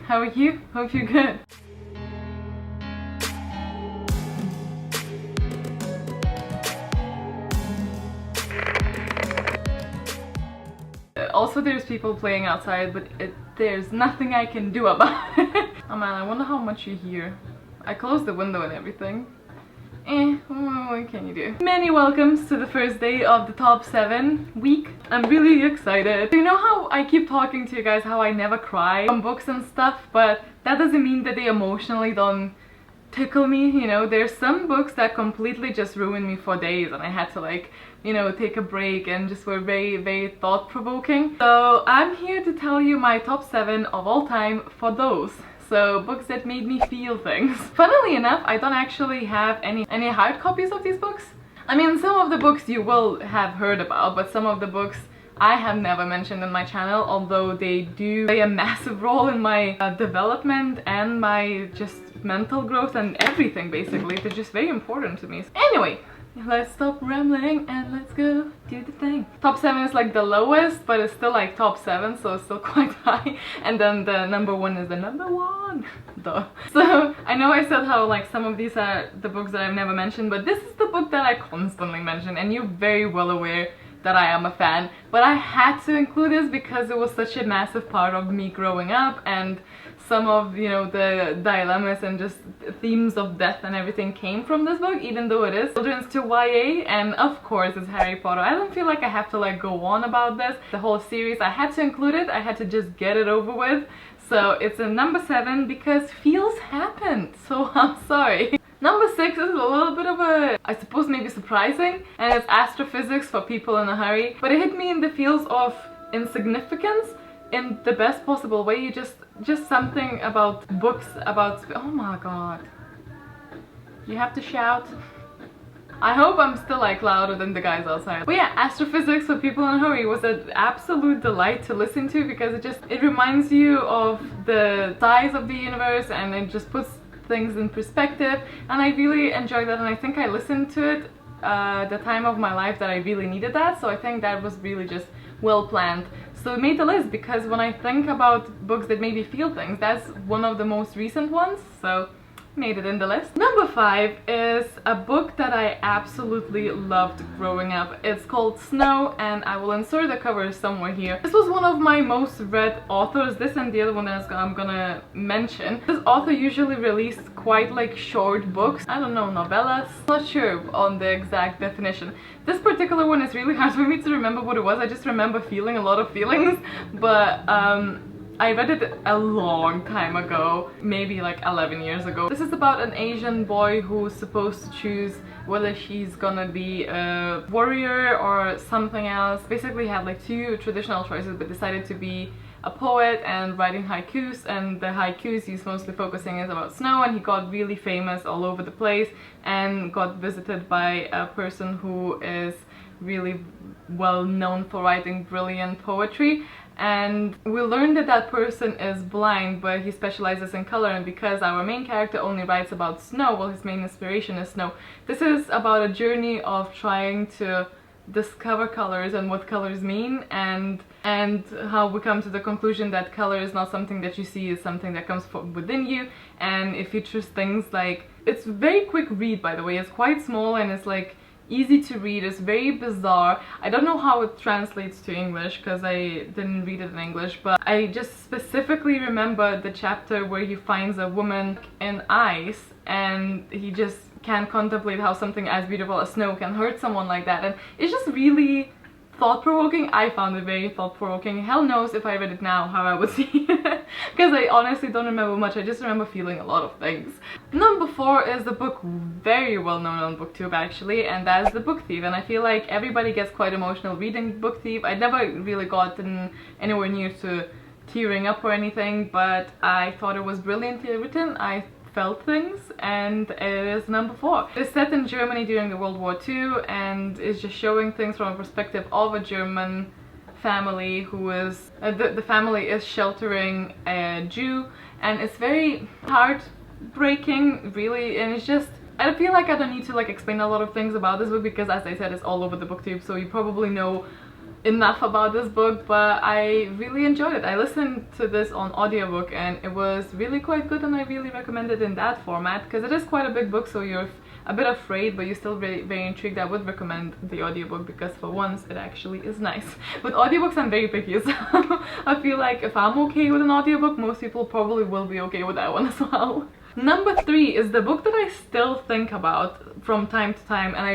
How are you? Hope you're good. Also, there's people playing outside, but there's nothing I can do about it. Oh man, I wonder how much you hear. I closed the window and everything. What can you do? Many welcomes to the first day of the top 7 week. I'm really excited. You know how I keep talking to you guys how I never cry on books and stuff, but that doesn't mean that they emotionally don't tickle me, you know. There's some books that completely just ruined me for days and I had to, like, you know, take a break and just were very, very thought-provoking. So I'm here to tell you my top 7 of all time for those. So books that made me feel things. Funnily enough, I don't actually have any hard copies of these books. I mean, some of the books you will have heard about, but some of the books I have never mentioned in my channel, although they do play a massive role in my development and my just mental growth and everything, basically. They're just very important to me. Anyway, let's stop rambling and let's go do the thing. Top 7 is like the lowest, but it's still like top 7, so it's still quite high. And then the number 1 is the number 1. Duh. So I know I said how like some of these are the books that I've never mentioned, but this is the book that I constantly mention, and you're very well aware that I am a fan. But I had to include this because it was such a massive part of me growing up, and some of, you know, the dilemmas and just themes of death and everything came from this book, even though it is children's to YA, and of course it's Harry Potter. I don't feel like I have to like go on about this. The whole series, I had to include it, I had to just get it over with. So it's a number 7 because feels happened, so I'm sorry. Number 6 is a little bit of a, I suppose maybe surprising, and it's Astrophysics for people in a hurry. But it hit me in the feels of insignificance in the best possible way. You just something about books, about, oh my god. You have to shout. I hope I'm still like louder than the guys outside. But yeah, Astrophysics for people in a hurry was an absolute delight to listen to because it reminds you of the size of the universe, and it just puts things in perspective, and I really enjoyed that, and I think I listened to it the time of my life that I really needed that, so I think that was really just well planned. So it made the list because when I think about books that made me feel things, that's one of the most recent ones, so made it in the list. Number 5 is a book that I absolutely loved growing up. It's called Snow, and I will insert the cover somewhere here. This was one of my most read authors, this and the other one that I'm gonna mention. This author usually released quite like short books, I don't know, novellas? Not sure on the exact definition. This particular one is really hard for me to remember what it was. I just remember feeling a lot of feelings, but I read it a long time ago, maybe like 11 years ago. This is about an Asian boy who's supposed to choose whether he's gonna be a warrior or something else. Basically he had like 2 traditional choices, but decided to be a poet and writing haikus, and the haikus he's mostly focusing is about snow, and he got really famous all over the place and got visited by a person who is really well known for writing brilliant poetry. And we learned that that person is blind, but he specializes in color, and because our main character only writes about snow, well, his main inspiration is snow. This is about a journey of trying to discover colors and what colors mean, and how we come to the conclusion that color is not something that you see, it's something that comes from within you, and it features things like, it's a very quick read, by the way. It's quite small and it's like easy to read. It's very bizarre. I don't know how it translates to English because I didn't read it in English, but I just specifically remember the chapter where he finds a woman in ice and he just can't contemplate how something as beautiful as snow can hurt someone like that, and it's just really thought-provoking. I found it very thought-provoking. Hell knows if I read it now how I would see it, because I honestly don't remember much. I just remember feeling a lot of things. Number 4 is the book very well known on BookTube actually, and that is The Book Thief, and I feel like everybody gets quite emotional reading Book Thief. I never really gotten anywhere near to tearing up or anything, but I thought it was brilliantly written. I felt things, and it is number 4. It's set in Germany during the World War II, and is just showing things from a perspective of a German family who is the family is sheltering a Jew, and it's very heartbreaking, really, and it's just, I feel like I don't need to like explain a lot of things about this book because, as I said, it's all over the BookTube, so you probably know enough about this book, but I really enjoyed it. I listened to this on audiobook and it was really quite good, and I really recommend it in that format because it is quite a big book, so you're a bit afraid but you're still very intrigued. I would recommend the audiobook because for once it actually is nice. With audiobooks I'm very picky, so I feel like if I'm okay with an audiobook, most people probably will be okay with that one as well. Number 3 is the book that I still think about from time to time, and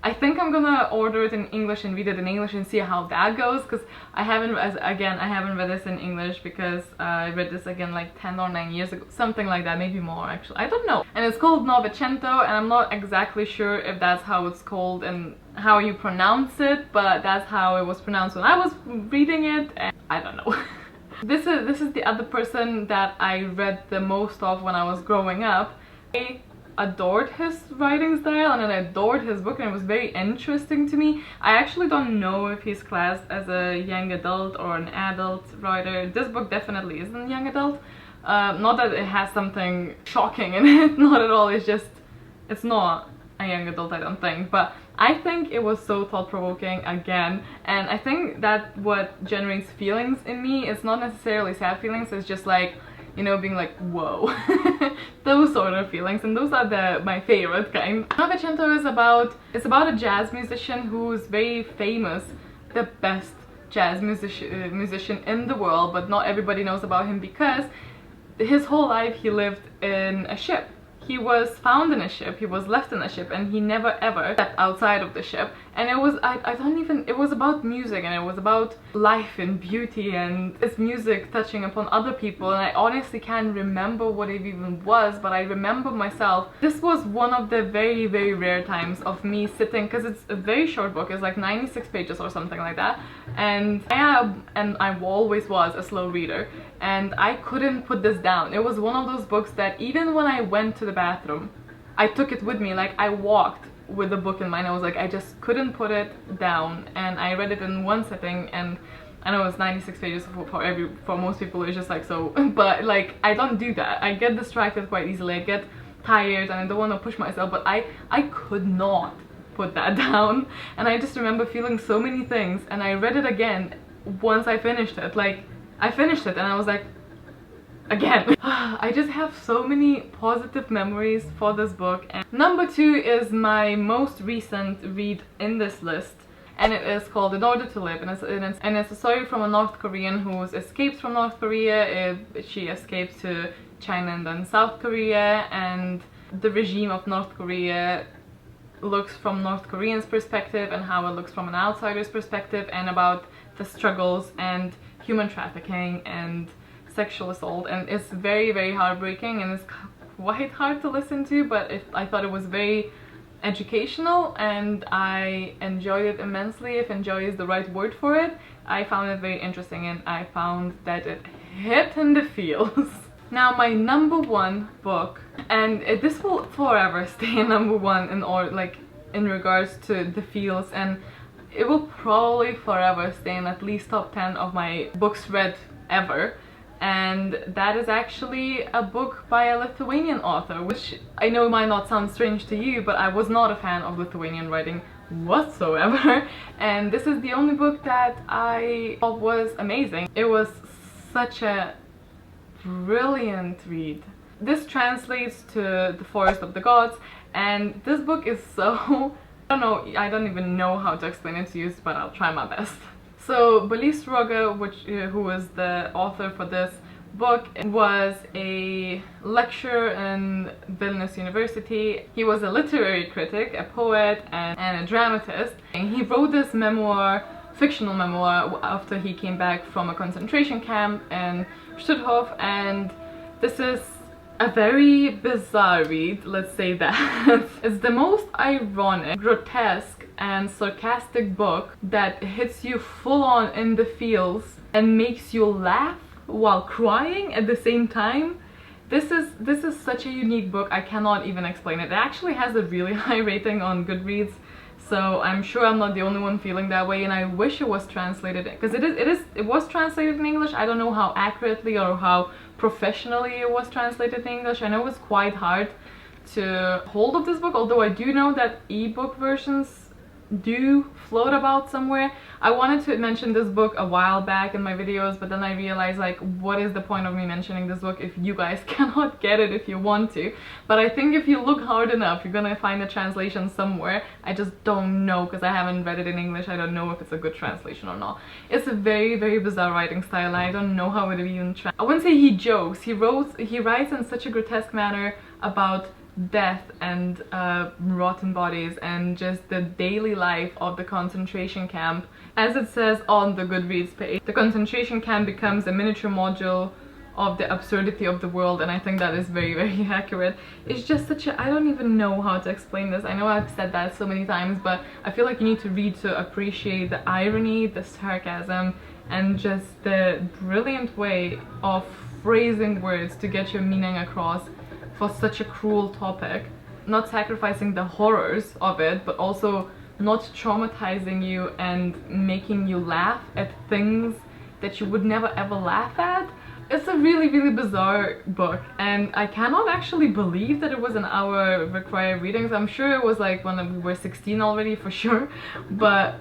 I think I'm gonna order it in English and read it in English and see how that goes, because I haven't read this in English because I read this again like 10 or 9 years ago, something like that, maybe more actually, I don't know. And it's called Novecento, and I'm not exactly sure if that's how it's called and how you pronounce it, but that's how it was pronounced when I was reading it, and I don't know. This is the other person that I read the most of when I was growing up. I adored his writing style and I adored his book, and it was very interesting to me. I actually don't know if he's classed as a young adult or an adult writer. This book definitely isn't young adult. Not that it has something shocking in it, not at all, it's not a young adult, I don't think, but I think it was so thought-provoking again, and I think that what generates feelings in me is not necessarily sad feelings, it's just like, you know, being like, whoa. Those sort of feelings, and those are my favorite kind. Novecento is about a jazz musician who's very famous, the best jazz musician in the world, but not everybody knows about him because his whole life he lived in a ship. He was found in a ship, he was left in a ship, and he never ever stepped outside of the ship. And it was, it was about music, and it was about life and beauty, and it's music touching upon other people, and I honestly can't remember what it even was, but I remember myself. This was one of the very rare times of me sitting, because it's a very short book, it's like 96 pages or something like that, and I always was a slow reader, and I couldn't put this down. It was one of those books that even when I went to the bathroom, I took it with me, like I walked with the book in mind. I was like, I just couldn't put it down, and I read it in one sitting, and I know it's 96 pages for most people, it's just like so, but like I don't do that. I get distracted quite easily, I get tired, and I don't want to push myself, but I could not put that down, and I just remember feeling so many things, and I read it again once I finished it. Like I finished it and I was like, again. I just have so many positive memories for this book. And number 2 is my most recent read in this list, and it is called In Order to Live, and it's a story from a North Korean who escapes from North Korea. She escapes to China and then South Korea, and the regime of North Korea looks from North Koreans' perspective and how it looks from an outsider's perspective, and about the struggles and human trafficking and sexual assault, and it's very heartbreaking, and it's quite hard to listen to, but I thought it was very educational and I enjoyed it immensely. If enjoy is the right word for it, I found it very interesting, and I found that it hit in the feels. Now my number 1 book, and this will forever stay number 1 in regards to the feels, and it will probably forever stay in at least top 10 of my books read ever. And that is actually a book by a Lithuanian author, which I know might not sound strange to you, but I was not a fan of Lithuanian writing whatsoever, and this is the only book that I thought was amazing. It was such a brilliant read. This translates to The Forest of the Gods, and this book is so... I don't even know how to explain it to you, but I'll try my best. So Valesco, who was the author for this book, was a lecturer in Vilnius University. He was a literary critic, a poet, and a dramatist. And he wrote this memoir, fictional memoir, after he came back from a concentration camp in Stutthof, and this is a very bizarre read, let's say that. It's the most ironic, grotesque, and sarcastic book that hits you full on in the feels and makes you laugh while crying at the same time. This is such a unique book, I cannot even explain it. It actually has a really high rating on Goodreads, so I'm sure I'm not the only one feeling that way, and I wish it was translated, because it was translated in English. I don't know how accurately or how professionally it was translated in English. I know it's quite hard to hold of this book, although I do know that ebook versions do float about somewhere. I wanted to mention this book a while back in my videos, but then I realized, like, what is the point of me mentioning this book if you guys cannot get it if you want to? But I think if you look hard enough, you're gonna find a translation somewhere. I just don't know because I haven't read it in English. I don't know if it's a good translation or not. It's a very, very bizarre writing style, and I don't know how it would even I wouldn't say he jokes. He writes in such a grotesque manner about death and rotten bodies and just the daily life of the concentration camp. As it says on the Goodreads page, the concentration camp becomes a miniature module of the absurdity of the world, and I think that is very, very accurate. It's just such a... I don't even know how to explain this. I know I've said that so many times, but I feel like you need to read to appreciate the irony, the sarcasm, and just the brilliant way of phrasing words to get your meaning across for such a cruel topic. Not sacrificing the horrors of it, but also not traumatizing you and making you laugh at things that you would never ever laugh at. It's a really, really bizarre book, and I cannot actually believe that it was in our required readings. I'm sure it was like when we were 16 already, for sure, but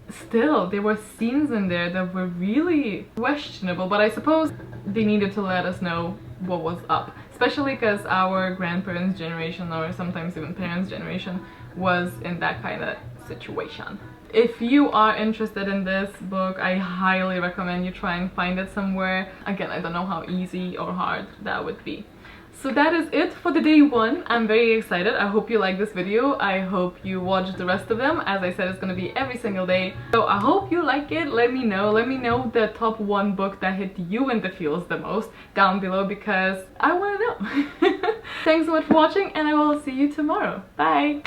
still, there were scenes in there that were really questionable, but I suppose they needed to let us know what was up, especially because our grandparents' generation, or sometimes even parents' generation, was in that kind of situation. If you are interested in this book, I highly recommend you try and find it somewhere. Again, I don't know how easy or hard that would be. So that is it for the day one. I'm very excited. I hope you like this video. I hope you watch the rest of them. As I said, it's gonna be every single day. So I hope you like it. Let me know. Let me know the top one book that hit you in the feels the most down below, because I wanna know. Thanks so much for watching, and I will see you tomorrow. Bye!